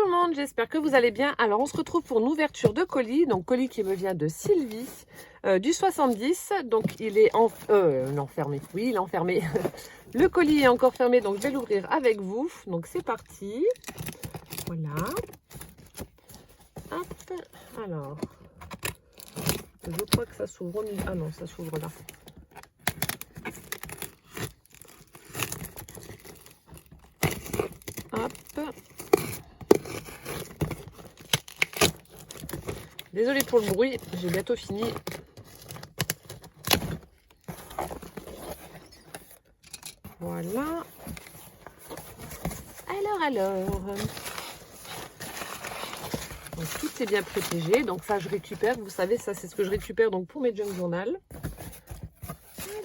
le monde, j'espère que vous allez bien. Alors on se retrouve pour une ouverture de colis, donc colis qui me vient de Sylvie, du 70, donc il est enfermé, oui il est enfermé. Le colis est encore fermé, donc je vais l'ouvrir avec vous, donc c'est parti. Voilà. Hop, alors, je crois que ça s'ouvre au milieu, ah non ça s'ouvre là. Hop. Désolée pour le bruit, j'ai bientôt fini. Voilà. Alors. Donc, tout est bien protégé. Donc ça, je récupère. Vous savez, ça, c'est ce que je récupère donc pour mes junk journal.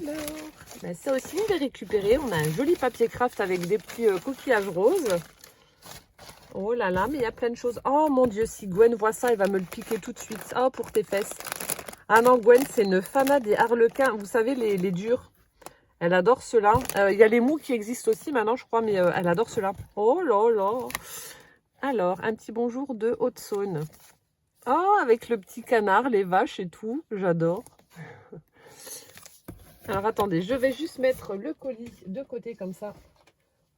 Alors, ben, ça aussi, je vais récupérer. On a un joli papier craft avec des petits coquillages roses. Oh là là, mais il y a plein de choses. Oh mon Dieu, si Gwen voit ça, elle va me le piquer tout de suite. Oh, pour tes fesses. Ah non, Gwen, c'est une fanat des harlequins. Vous savez, les durs. Elle adore ceux-là. Il y a les mous qui existent aussi maintenant, je crois, mais elle adore ceux-là. Oh là là. Alors, un petit bonjour de Haute-Saône. Oh, avec le petit canard, les vaches et tout. J'adore. Alors, attendez, je vais juste mettre le colis de côté comme ça.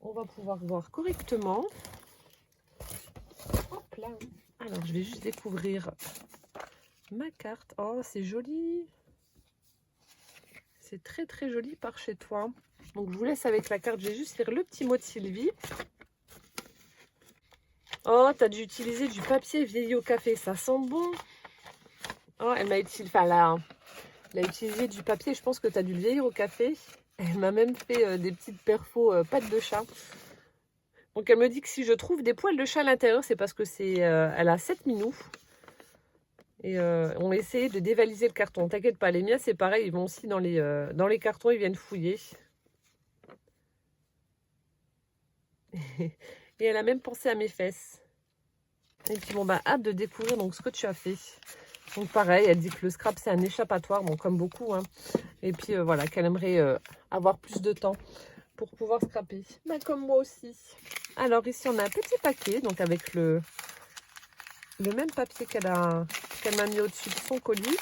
On va pouvoir voir correctement. Hop là. Alors, je vais juste découvrir ma carte. Oh, c'est joli. C'est très, très joli par chez toi. Donc, je vous laisse avec la carte. Je vais juste lire le petit mot de Sylvie. Oh, tu as dû utiliser du papier vieilli au café. Ça sent bon. Oh, elle m'a utilisé... Enfin, là, elle a utilisé du papier. Je pense que tu as dû le vieillir au café. Elle m'a même fait des petites perfos pattes de chat. Donc, elle me dit que si je trouve des poils de chat à l'intérieur, c'est parce que c'est... elle a 7 minous. Et on va essayer de dévaliser le carton. T'inquiète pas, les miens, c'est pareil. Ils vont aussi dans les cartons. Ils viennent fouiller. Et elle a même pensé à mes fesses. Et puis bon, bah, hâte de découvrir donc ce que tu as fait. Donc pareil, elle dit que le scrap c'est un échappatoire, bon comme beaucoup. Hein. Et puis voilà, qu'elle aimerait avoir plus de temps pour pouvoir scraper. Bah, comme moi aussi. Alors ici on a un petit paquet, donc avec le même papier qu'elle m'a mis au-dessus de son colis.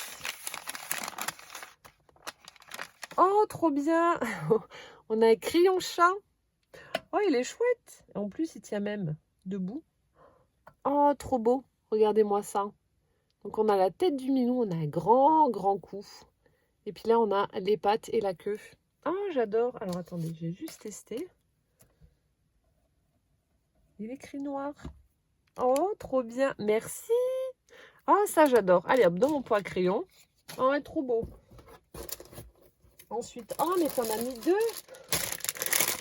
Oh, trop bien. On a un crayon chat. Oh, il est chouette. En plus, il tient même debout. Oh, trop beau. Regardez-moi ça. Donc, on a la tête du minou. On a un grand, grand cou. Et puis là, on a les pattes et la queue. Oh, j'adore. Alors, attendez, j'ai juste testé. Il est écrit noir. Oh, trop bien. Merci. Oh, ça, j'adore. Allez, hop, dans mon pot à crayon. Oh, est trop beau. Ensuite, oh, mais t'en as mis 2.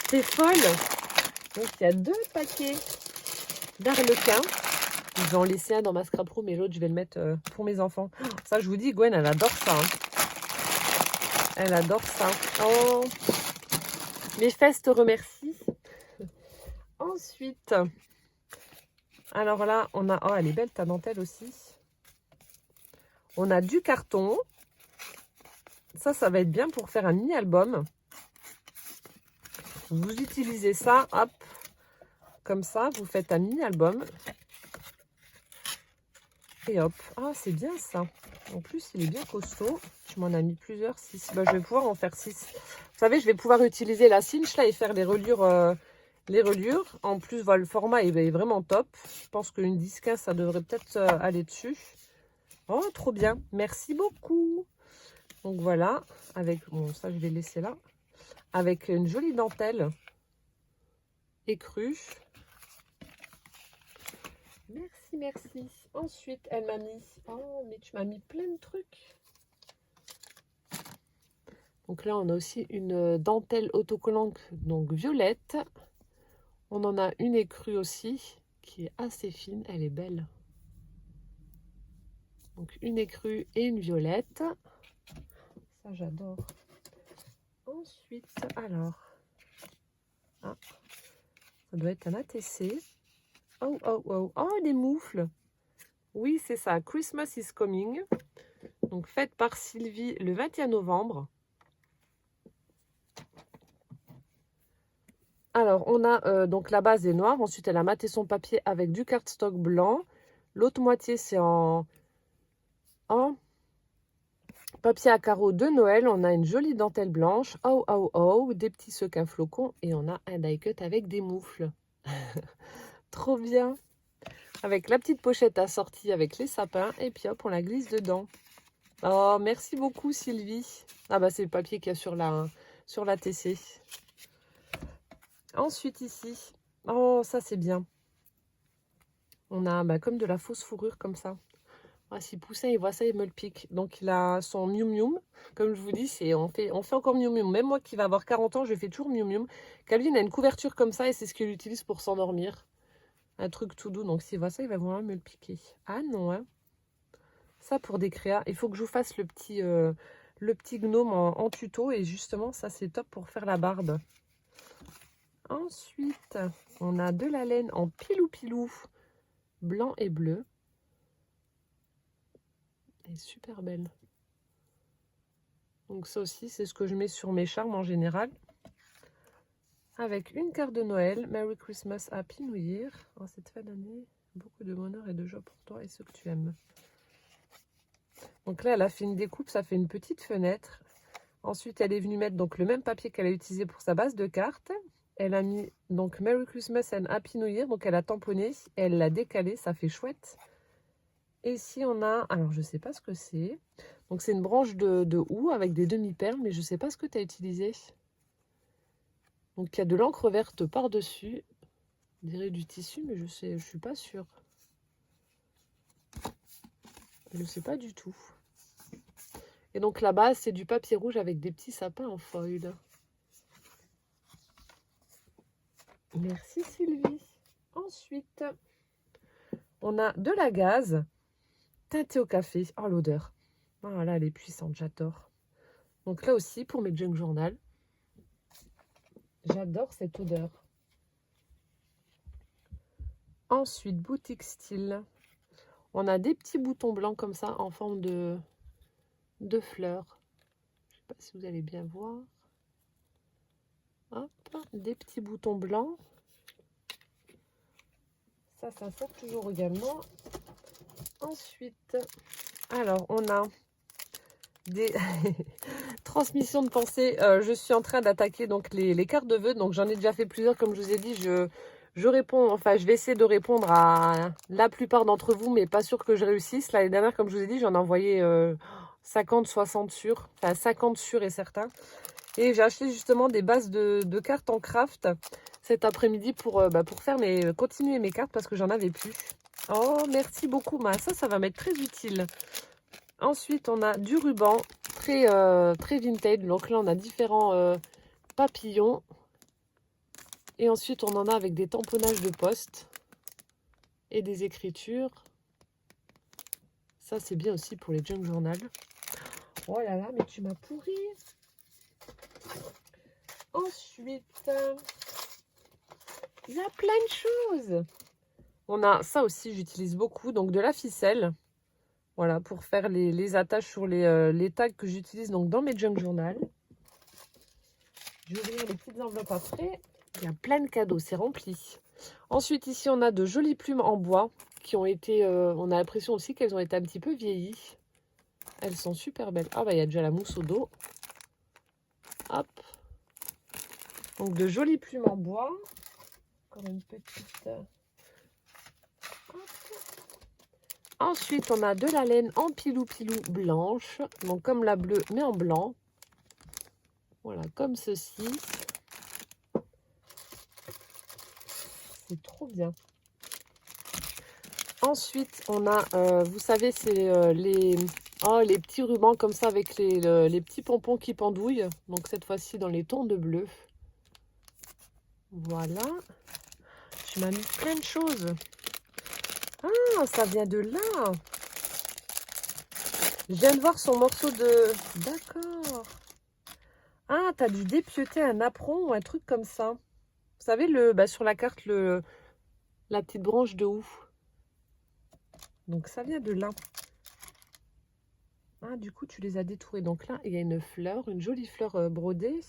C'est folle. Donc, il y a 2 paquets d'arlequins. Je vais en laisser un dans ma scrap room et l'autre, je vais le mettre pour mes enfants. Ça, je vous dis, Gwen, elle adore ça. Hein. Elle adore ça. Oh, mes fesses te remercient. Ensuite, alors là, on a... Oh, elle est belle, ta dentelle aussi. On a du carton. Ça va être bien pour faire un mini-album. Vous utilisez ça, hop, comme ça, vous faites un mini-album. Et hop, ah c'est bien ça. En plus, il est bien costaud. Je m'en ai mis plusieurs, 6. Bah, je vais pouvoir en faire 6. Vous savez, je vais pouvoir utiliser la cinch là et faire les reliures. En plus, voilà, le format est vraiment top. Je pense qu'une 10-15, ça devrait peut-être aller dessus. Oh, trop bien. Merci beaucoup. Donc voilà, avec... Bon, ça, je vais laisser là. Avec une jolie dentelle écrue. Merci, merci. Ensuite, elle m'a mis... Oh, mais tu m'as mis plein de trucs. Donc là, on a aussi une dentelle autocollante, donc violette. On en a une écrue aussi, qui est assez fine. Elle est belle. Donc une écrue et une violette. Ça, j'adore. Ensuite, alors... Ah, ça doit être un ATC. Oh, oh, oh. Oh, des moufles. Oui, c'est ça. Christmas is coming. Donc, faite par Sylvie le 21 novembre. Alors, on a donc la base est noire. Ensuite, elle a maté son papier avec du cardstock blanc. L'autre moitié, c'est en papier à carreaux de Noël. On a une jolie dentelle blanche. Oh, oh, oh. Des petits sequins flocons. Et on a un die cut avec des moufles. Trop bien. Avec la petite pochette assortie avec les sapins. Et puis hop, on la glisse dedans. Oh, merci beaucoup Sylvie. Ah bah c'est le papier qu'il y a sur la TC. Ensuite ici, oh ça c'est bien. On a comme de la fausse fourrure comme ça. Ah, si Poussin il voit ça, il me le pique. Donc il a son Mium Mium. Comme je vous dis, on fait encore Mium Mium. Même moi qui va avoir 40 ans, je fais toujours Mium Mium. Calvin a une couverture comme ça et c'est ce qu'il utilise pour s'endormir. Un truc tout doux. Donc s'il voit ça, il va vraiment me le piquer. Ah non, hein. Ça pour des créas. Il faut que je vous fasse le petit gnome en tuto. Et justement, ça c'est top pour faire la barbe. Ensuite, on a de la laine en pilou-pilou. Blanc et bleu. Elle est super belle. Donc ça aussi, c'est ce que je mets sur mes charmes en général. Avec une carte de Noël. Merry Christmas, Happy New Year. En cette fin d'année, beaucoup de bonheur et de joie pour toi et ceux que tu aimes. Donc là, elle a fait une découpe, ça fait une petite fenêtre. Ensuite, elle est venue mettre donc le même papier qu'elle a utilisé pour sa base de cartes. Elle a mis donc Merry Christmas and Happy New Year. Donc elle a tamponné, elle l'a décalé, ça fait chouette. Et ici, on a, alors je ne sais pas ce que c'est. Donc c'est une branche de houx avec des demi-perles, mais je ne sais pas ce que tu as utilisé. Donc il y a de l'encre verte par-dessus. On dirait du tissu, mais je suis pas sûre. Je ne sais pas du tout. Et donc là-bas, c'est du papier rouge avec des petits sapins en foil. Merci Sylvie. Ensuite, on a de la gaze teintée au café. Oh, l'odeur. Oh là, elle est puissante, j'adore. Donc là aussi, pour mes junk journal, j'adore cette odeur. Ensuite, boutique style. On a des petits boutons blancs comme ça en forme de fleurs. Je ne sais pas si vous allez bien voir. Hop, des petits boutons blancs. Ça sort toujours également. Ensuite, alors on a des transmissions de pensée. Je suis en train d'attaquer donc les cartes de vœux. Donc j'en ai déjà fait plusieurs, comme je vous ai dit. Je réponds, enfin je vais essayer de répondre à la plupart d'entre vous, mais pas sûr que je réussisse. L'année dernière, comme je vous ai dit, j'en ai envoyé 50, 60 sûrs, enfin 50 sûrs et certains. Et j'ai acheté justement des bases de cartes en craft cet après-midi pour faire continuer mes cartes parce que j'en avais plus. Oh, merci beaucoup, Ma. Ça va m'être très utile. Ensuite, on a du ruban très vintage. Donc là, on a différents papillons. Et ensuite, on en a avec des tamponnages de poste et des écritures. Ça, c'est bien aussi pour les junk journal. Oh là là, mais tu m'as pourri. Ensuite, il y a plein de choses. On a ça aussi, j'utilise beaucoup. Donc, de la ficelle. Voilà, pour faire les attaches sur les tags que j'utilise donc dans mes junk journal. Je vais ouvrir les petites enveloppes après. Il y a plein de cadeaux, c'est rempli. Ensuite, ici, on a de jolies plumes en bois qui ont été... on a l'impression aussi qu'elles ont été un petit peu vieillies. Elles sont super belles. Ah, bah, il y a déjà la mousse au dos. Hop. Donc, de jolies plumes en bois. Encore une petite... Ensuite, on a de la laine en pilou-pilou blanche. Donc, comme la bleue, mais en blanc. Voilà, comme ceci. C'est trop bien. Ensuite, on a, vous savez, c'est les petits rubans comme ça avec les petits pompons qui pendouillent. Donc, cette fois-ci, dans les tons de bleu. Voilà. Tu m'as mis plein de choses. Ah, ça vient de là. Je viens de voir son morceau de... D'accord. Ah, t'as dû dépioter un apron ou un truc comme ça. Vous savez, sur la carte, la petite branche de houx. Donc, ça vient de là. Ah, du coup, tu les as détourés. Donc là, il y a une fleur, une jolie fleur brodée.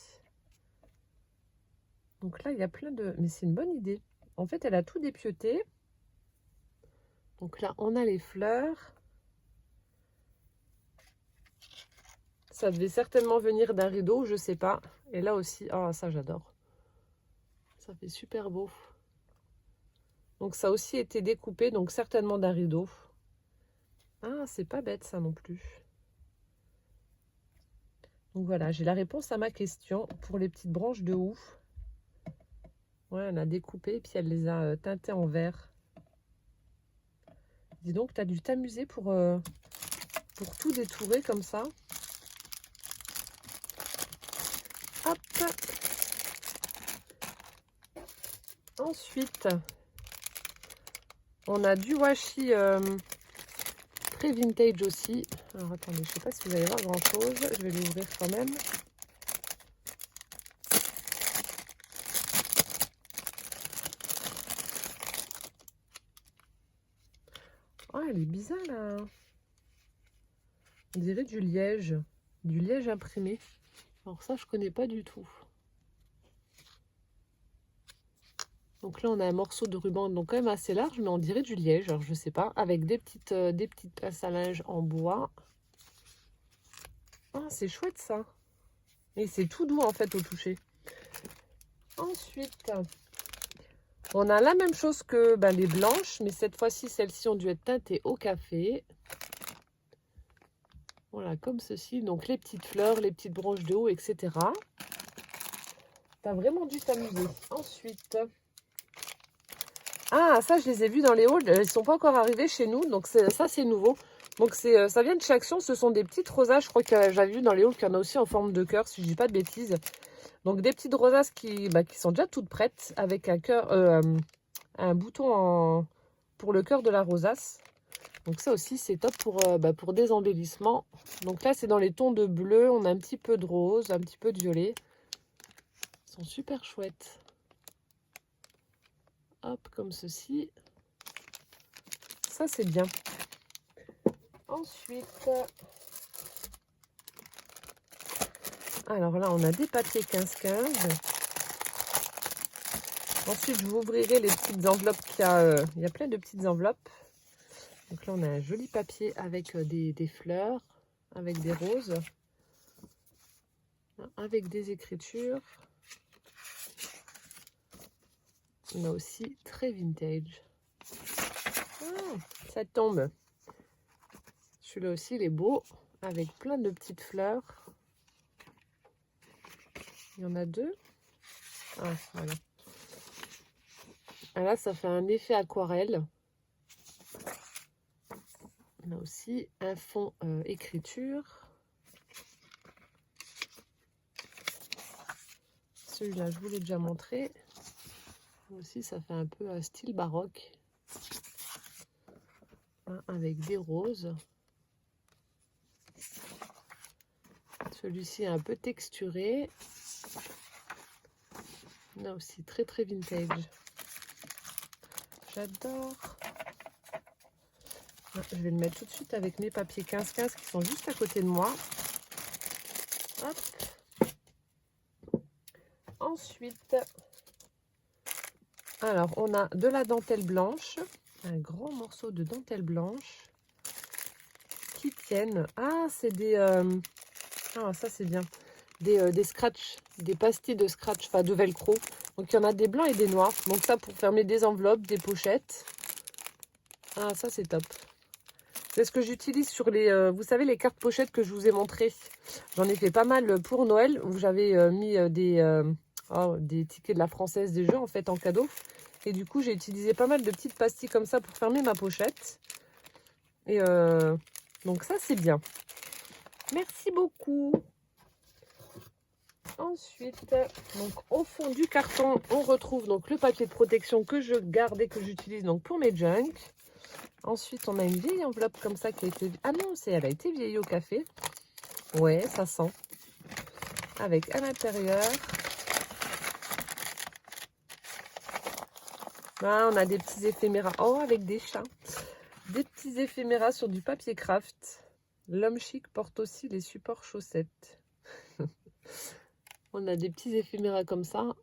Donc là, il y a plein de... Mais c'est une bonne idée. En fait, elle a tout dépioté. Donc là, on a les fleurs. Ça devait certainement venir d'un rideau, je sais pas. Et là aussi, ah ça j'adore. Ça fait super beau. Donc ça a aussi été découpé, donc certainement d'un rideau. Ah, c'est pas bête ça non plus. Donc voilà, j'ai la réponse à ma question pour les petites branches de houx. Ouais, elle a découpé et puis elle les a teintées en vert. Dis donc, tu as dû t'amuser pour tout détourer comme ça. Hop. Ensuite, on a du washi très vintage aussi. Alors attendez, je sais pas si vous allez voir grand chose. Je vais l'ouvrir quand même. Oh, elle est bizarre là. On dirait du liège imprimé. Alors ça, je connais pas du tout. Donc là, on a un morceau de ruban, donc quand même assez large, mais on dirait du liège. Alors je sais pas, avec des petites pinces à linge en bois. Ah, c'est chouette ça. Et c'est tout doux en fait au toucher. Ensuite, on a la même chose que les blanches, mais cette fois-ci, celles-ci ont dû être teintées au café. Voilà, comme ceci. Donc les petites fleurs, les petites branches de haut, etc. T'as vraiment dû t'amuser. Ensuite, ah, ça, je les ai vus dans les hauls. Ils ne sont pas encore arrivés chez nous, donc ça, c'est nouveau. Donc ça vient de chez Action. Ce sont des petites rosaces. Je crois que j'avais vu dans les hauls qu'il y en a aussi en forme de cœur, si je dis pas de bêtises. Donc des petites rosaces qui sont déjà toutes prêtes avec un cœur, un bouton pour le cœur de la rosace. Donc ça aussi c'est top pour des embellissements. Donc là c'est dans les tons de bleu, on a un petit peu de rose, un petit peu de violet. Ils sont super chouettes. Hop, comme ceci. Ça c'est bien. Ensuite, alors là on a des papiers 15-15. Ensuite, je vous ouvrirai les petites enveloppes qu'il y a. Il y a plein de petites enveloppes. Donc là, on a un joli papier avec des fleurs, avec des roses, avec des écritures. On a aussi très vintage. Ah, ça tombe. Celui-là aussi, il est beau, avec plein de petites fleurs. Il y en a deux. Ah, voilà. Et là, ça fait un effet aquarelle. On a aussi un fond écriture. Celui-là, je vous l'ai déjà montré. Aussi, ça fait un peu style baroque. Avec des roses. Celui-ci est un peu texturé. Là aussi, très très vintage. J'adore. Je vais le mettre tout de suite avec mes papiers 15-15 qui sont juste à côté de moi. Hop. Ensuite, alors on a de la dentelle blanche, un grand morceau de dentelle blanche qui tiennent. Ah, c'est des... ah, ça c'est bien. Des scratchs, des pastilles de scratch, enfin de velcro. Donc il y en a des blancs et des noirs. Donc ça pour fermer des enveloppes, des pochettes. Ah, ça c'est top. C'est ce que j'utilise sur les, vous savez, les cartes pochettes que je vous ai montrées. J'en ai fait pas mal pour Noël, où j'avais mis des tickets de la Française des Jeux, en fait, en cadeau. Et du coup, j'ai utilisé pas mal de petites pastilles comme ça pour fermer ma pochette. Et donc ça, c'est bien. Merci beaucoup. Ensuite, donc au fond du carton, on retrouve donc le papier de protection que je garde et que j'utilise donc pour mes junk. Ensuite, on a une vieille enveloppe comme ça qui a été... Ah non, elle a été vieillie au café. Ouais, ça sent. Avec à l'intérieur... Ah, on a des petits éphéméras. Oh, avec des chats. Des petits éphéméras sur du papier craft. L'homme chic porte aussi les supports chaussettes. On a des petits éphéméras comme ça.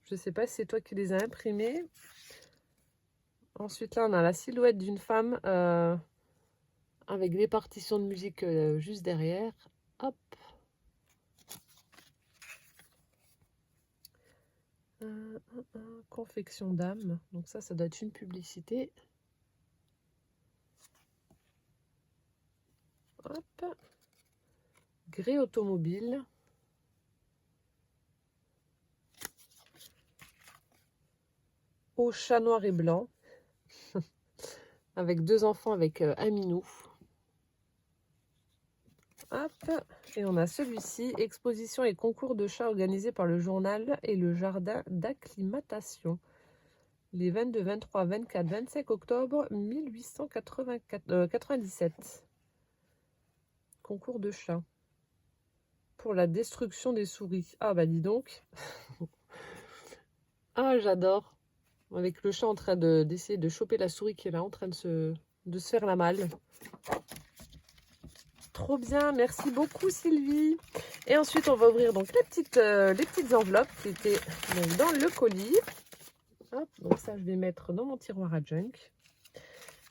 Je sais pas si c'est toi qui les as imprimés. Ensuite, là, on a la silhouette d'une femme avec les partitions de musique juste derrière. Hop. Confection d'âme. Donc ça doit être une publicité. Hop. Grès automobile. Au chat noir et blanc. Avec 2 enfants avec un minou. Hop. Et on a celui-ci, exposition et concours de chats organisés par le journal et le jardin d'acclimatation. Les 22, 23, 24, 25 octobre 1897. Concours de chats. Pour la destruction des souris. Ah bah dis donc. Ah j'adore. Avec le chat en train d'essayer de choper la souris qui est là, en train de se faire la malle. Trop bien, merci beaucoup Sylvie. Et ensuite on va ouvrir donc les petites enveloppes qui étaient dans le colis. Hop, donc ça je vais mettre dans mon tiroir à junk.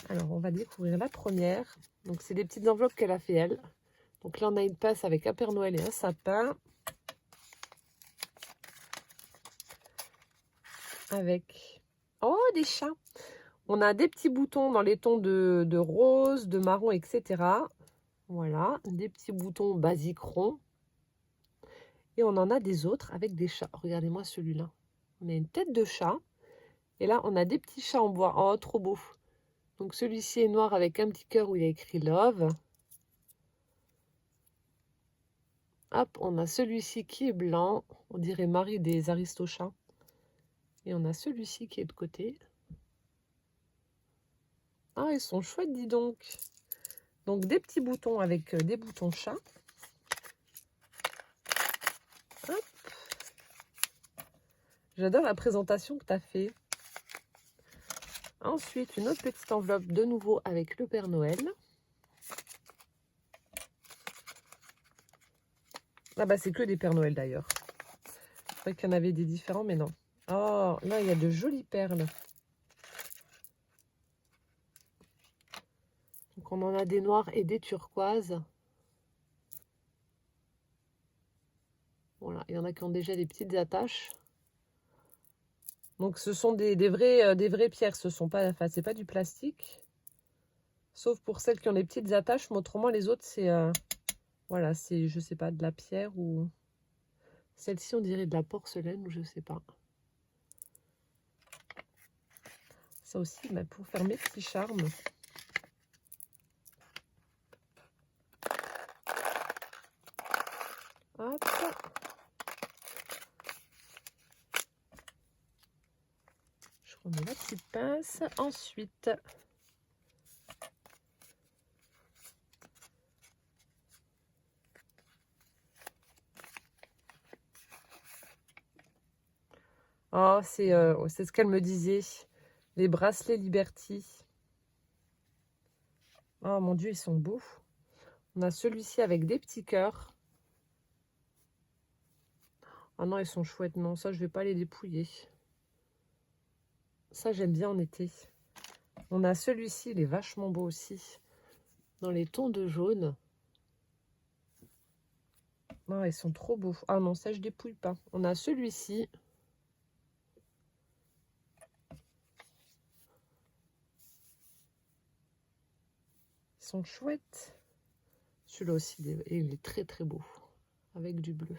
Alors on va découvrir la première. Donc c'est des petites enveloppes qu'elle a fait elle. Donc là on a une pince avec un Père Noël et un sapin. Avec des chats. On a des petits boutons dans les tons de rose, de marron, etc. Voilà, des petits boutons basiques ronds. Et on en a des autres avec des chats. Regardez-moi celui-là. On a une tête de chat. Et là, on a des petits chats en bois. Oh, trop beau. Donc celui-ci est noir avec un petit cœur où il y a écrit Love. Hop, on a celui-ci qui est blanc. On dirait Marie des Aristochats. Et on a celui-ci qui est de côté. Ah, ils sont chouettes, dis donc. Donc des petits boutons avec des boutons chat. Hop. J'adore la présentation que tu as fait. Ensuite, une autre petite enveloppe de nouveau avec le Père Noël. Ah bah c'est que des Pères Noël d'ailleurs. Je croyais qu'il y en avait des différents, mais non. Oh, là il y a de jolies perles. Donc on en a des noirs et des turquoises. Voilà, il y en a qui ont déjà des petites attaches. Donc ce sont des vraies pierres, ce sont pas, enfin c'est pas du plastique. Sauf pour celles qui ont des petites attaches, mais autrement les autres c'est voilà, c'est je sais pas de la pierre ou celle-ci on dirait de la porcelaine ou je sais pas. Ça aussi, bah, pour faire mes petits charmes. Hop. Je remets la petite pince. Ensuite, oh, c'est ce qu'elle me disait. Les bracelets Liberty. Oh mon Dieu, ils sont beaux. On a celui-ci avec des petits cœurs. Ah non, ils sont chouettes. Non, ça, je vais pas les dépouiller. Ça, j'aime bien en été. On a celui-ci, il est vachement beau aussi. Dans les tons de jaune. Ah, ils sont trop beaux. Ah non, ça, je dépouille pas. On a celui-ci. Ils sont chouettes. Celui-là aussi, il est très très beau. Avec du bleu.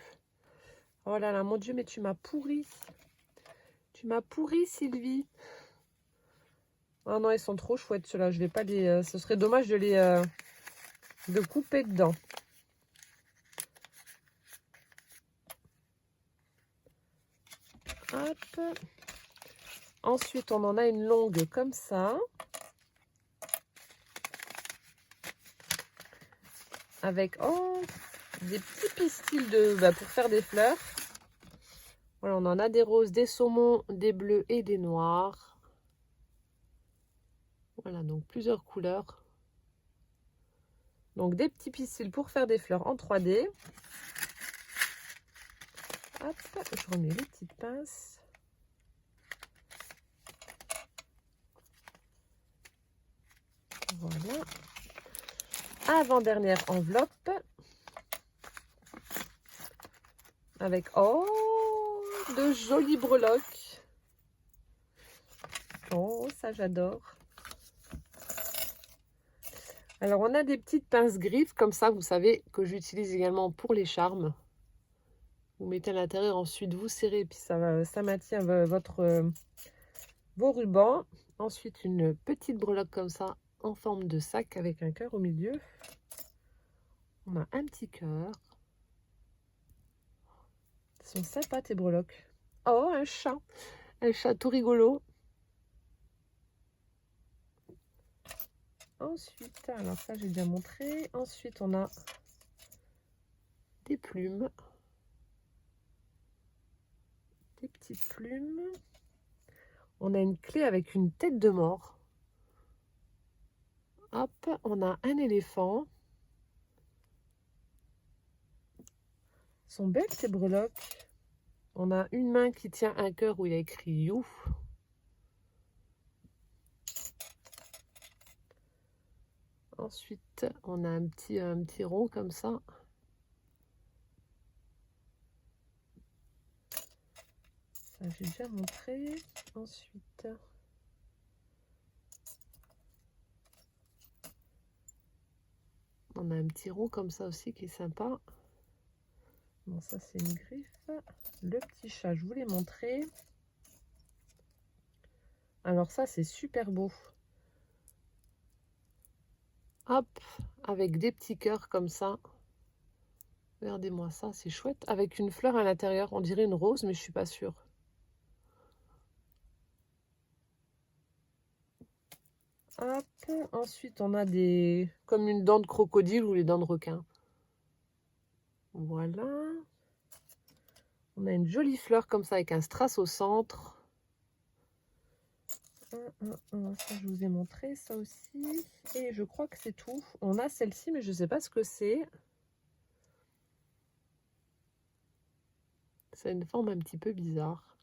Oh là là, mon Dieu, mais tu m'as pourri. Tu m'as pourri, Sylvie. Ah non, ils sont trop chouettes, ceux-là. Je vais pas les... ce serait dommage de les... de couper dedans. Hop. Ensuite, on en a une longue comme ça. Avec des petits pistils pour faire des fleurs. Voilà, on en a des roses, des saumons, des bleus et des noirs. Voilà, donc plusieurs couleurs. Donc des petits pistils pour faire des fleurs en 3D. Hop, je remets les petites pinces. Voilà. Avant-dernière enveloppe. Avec, oh, de jolies breloques. Oh, ça j'adore. Alors, on a des petites pinces griffes comme ça, vous savez, que j'utilise également pour les charmes. Vous mettez à l'intérieur, ensuite vous serrez, puis ça maintient vos rubans. Ensuite, une petite breloque comme ça, en forme de sac, avec un cœur au milieu. On a un petit cœur. Elles sont sympas, tes breloques. Oh, un chat tout rigolo. Ensuite, alors ça j'ai déjà montré. Ensuite, on a des plumes. Des petites plumes. On a une clé avec une tête de mort. Hop, on a un éléphant. Elles sont belles ces breloques. On a une main qui tient un cœur où il y a écrit You. Ensuite, on a un petit rond comme ça. Ça, j'ai déjà montré. Ensuite, on a un petit rond comme ça aussi qui est sympa. Bon, ça, c'est une griffe. Le petit chat, je vous l'ai montré. Alors ça, c'est super beau. Hop, avec des petits cœurs comme ça. Regardez-moi ça, c'est chouette. Avec une fleur à l'intérieur, on dirait une rose, mais je suis pas sûre. Hop, ensuite on a comme une dent de crocodile ou les dents de requin. Voilà. On a une jolie fleur comme ça avec un strass au centre. Ça, je vous ai montré ça aussi. Et je crois que c'est tout. On a celle-ci, mais je ne sais pas ce que c'est. C'est une forme un petit peu bizarre.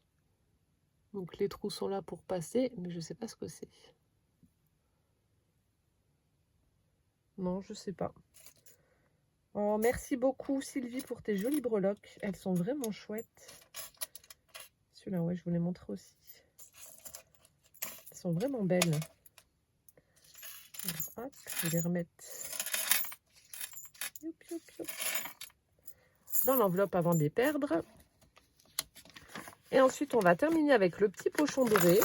Donc les trous sont là pour passer, mais je ne sais pas ce que c'est. Non, je ne sais pas. Oh, merci beaucoup Sylvie pour tes jolies breloques. Elles sont vraiment chouettes. Celui-là, ouais, je vous les montre aussi. Elles sont vraiment belles. Alors, hop, je vais les remettre dans l'enveloppe avant de les perdre. Et ensuite, on va terminer avec le petit pochon doré.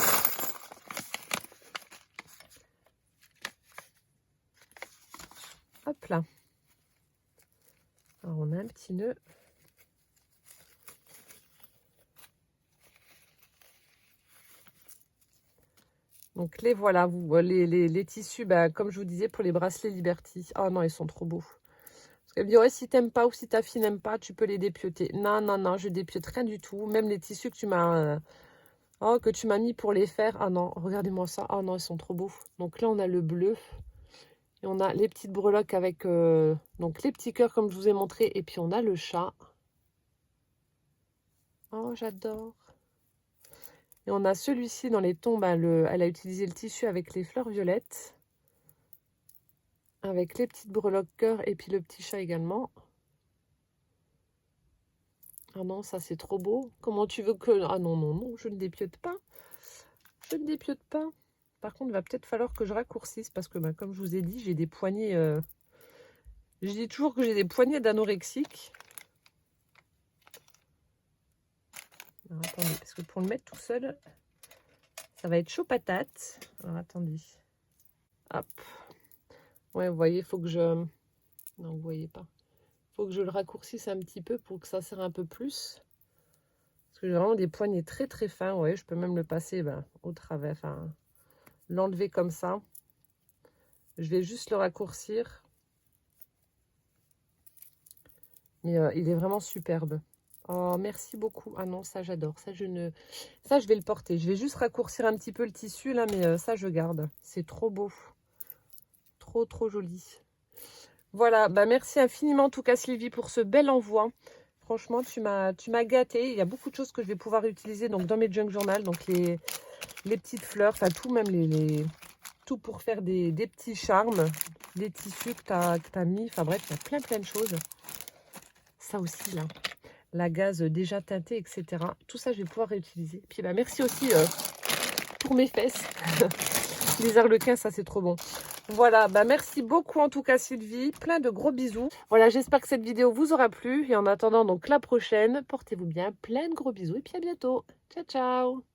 Hop là. Alors, on a un petit nœud. Donc, les voilà, les tissus, bah, comme je vous disais, pour les bracelets Liberty. Oh non, ils sont trop beaux. Parce qu'elle me dit, ouais, si t'aimes pas ou si ta fille n'aime pas, tu peux les dépioter. Non, non, non, je dépiote rien du tout. Même les tissus que tu m'as mis pour les faire. Ah non, regardez-moi ça. Ah non, ils sont trop beaux. Donc là, on a le bleu. Et on a les petites breloques avec donc les petits cœurs comme je vous ai montré. Et puis on a le chat. Oh, j'adore. Et on a celui-ci dans les tons. Bah, elle a utilisé le tissu avec les fleurs violettes. Avec les petites breloques cœur et puis le petit chat également. Ah non, ça c'est trop beau. Comment tu veux que... Ah non, non, non, je ne dépiote pas. Je ne dépiote pas. Par contre, il va peut-être falloir que je raccourcisse parce que, bah, comme je vous ai dit, j'ai des poignets... Je dis toujours que j'ai des poignets d'anorexique. Alors, attendez, parce que pour le mettre tout seul, ça va être chaud patate. Alors, attendez. Hop. Ouais, vous voyez, il faut que je... Non, vous voyez pas. Il faut que je le raccourcisse un petit peu pour que ça serre un peu plus. Parce que j'ai vraiment des poignets très très fins. Ouais, je peux même le passer au travers. Enfin, l'enlever comme ça. Je vais juste le raccourcir. Mais il est vraiment superbe. Oh, merci beaucoup. Ah non, ça j'adore. Ça, je vais le porter. Je vais juste raccourcir un petit peu le tissu là, mais ça, je garde. C'est trop beau. Trop, trop joli. Voilà, bah merci infiniment en tout cas Sylvie pour ce bel envoi. Franchement, tu m'as gâtée. Il y a beaucoup de choses que je vais pouvoir utiliser donc, dans mes junk journal. Donc les petites fleurs, enfin tout, même surtout pour faire des petits charmes, des tissus que tu as mis. Enfin bref, il y a plein de choses. Ça aussi, là. La gaze déjà teintée, etc. Tout ça, je vais pouvoir réutiliser. Puis bah, merci aussi pour mes fesses. Les arlequins, ça c'est trop bon. Voilà, bah merci beaucoup en tout cas Sylvie. Plein de gros bisous. Voilà, j'espère que cette vidéo vous aura plu. Et en attendant donc la prochaine, portez-vous bien. Plein de gros bisous et puis à bientôt. Ciao, ciao.